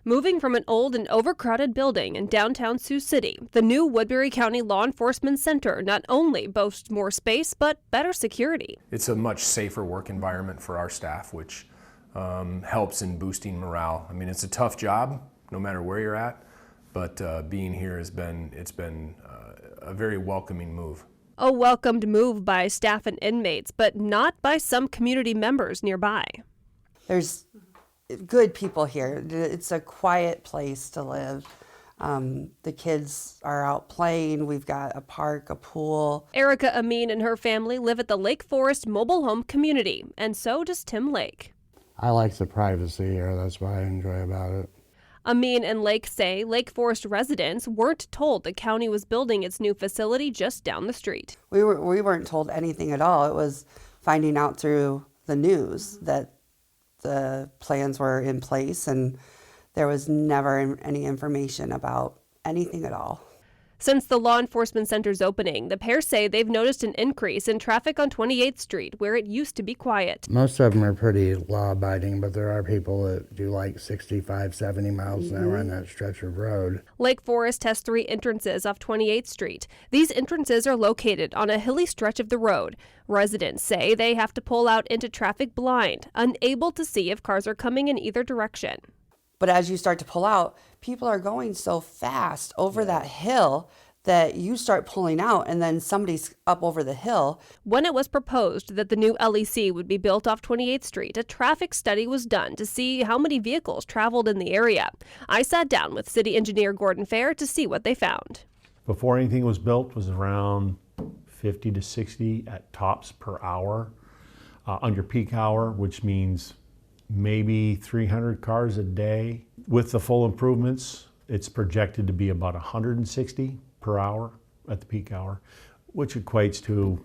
Moving from an old and overcrowded building in downtown Sioux City, the new Woodbury County Law Enforcement Center not only boasts more space, but better security. It's a much safer work environment for our staff, which helps in boosting morale. I mean, it's a tough job, no matter where you're at, but being here has been a very welcoming move. A welcomed move by staff and inmates, but not by some community members nearby. There's good people here. It's a quiet place to live. The kids are out playing. We've got a park, a pool. Erica Amin and her family live at the Lake Forest mobile home community, and so does Tim Lake. I like the privacy here. That's what I enjoy about it. Amin and Lake say Lake Forest residents weren't told the county was building its new facility just down the street. We weren't told anything at all. It was finding out through the news that the plans were in place, and there was never any information about anything at all. Since the law enforcement center's opening, the pair say they've noticed an increase in traffic on 28th Street, where it used to be quiet. Most of them are pretty law-abiding, but there are people that do like 65, 70 miles an hour on that stretch of road. Lake Forest has 3 entrances off 28th Street. These entrances are located on a hilly stretch of the road. Residents say they have to pull out into traffic blind, unable to see if cars are coming in either direction. But as you start to pull out, people are going so fast over that hill that you start pulling out, and then somebody's up over the hill. When it was proposed that the new LEC would be built off 28th Street, a traffic study was done to see how many vehicles traveled in the area. I sat down with city engineer Gordon Fair to see what they found. Before anything was built, was around 50 to 60 at tops per hour under peak hour, which means maybe 300 cars a day. With the full improvements, it's projected to be about 160 per hour at the peak hour, which equates to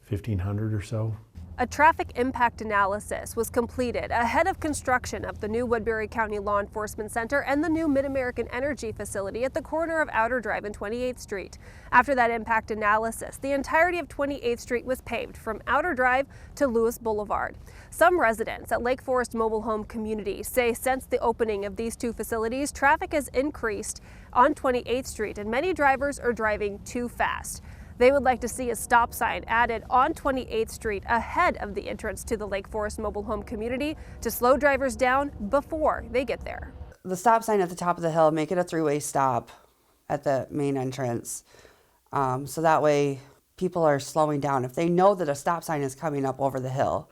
1,500 or so. A traffic impact analysis was completed ahead of construction of the new Woodbury County Law Enforcement Center and the new Mid-American Energy facility at the corner of Outer Drive and 28th Street. After that impact analysis, the entirety of 28th Street was paved from Outer Drive to Lewis Boulevard. Some residents at Lake Forest Mobile Home Community say since the opening of these 2 facilities, traffic has increased on 28th Street and many drivers are driving too fast. They would like to see a stop sign added on 28th Street ahead of the entrance to the Lake Forest Mobile Home Community to slow drivers down before they get there. The stop sign at the top of the hill, make it a 3-way stop at the main entrance. So that way people are slowing down. If they know that a stop sign is coming up over the hill,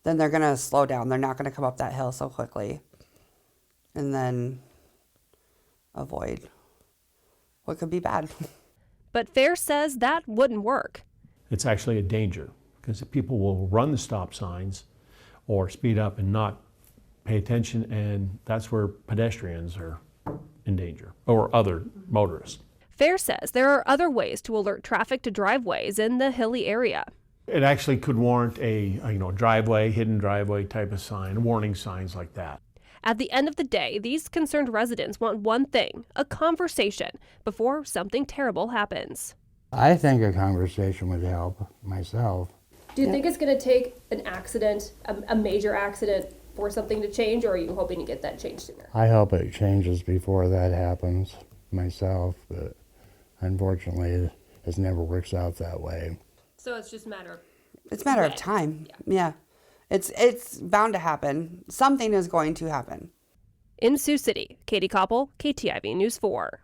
then they're going to slow down. They're not going to come up that hill so quickly. And then avoid what could be bad. But Fair says that wouldn't work. It's actually a danger because people will run the stop signs or speed up and not pay attention, and that's where pedestrians are in danger, or other motorists. Fair says there are other ways to alert traffic to driveways in the hilly area. It actually could warrant a driveway, hidden driveway type of sign, warning signs like that. At the end of the day, these concerned residents want one thing, a conversation, before something terrible happens. I think a conversation would help myself. Do you think it's going to take an accident, a major accident, for something to change, or are you hoping to get that changed sooner? I hope it changes before that happens myself, but unfortunately it never works out that way. So it's just a matter of... It's a matter of time. Yeah. It's bound to happen. Something is going to happen. In Sioux City, Katie Koppel, KTIV News 4.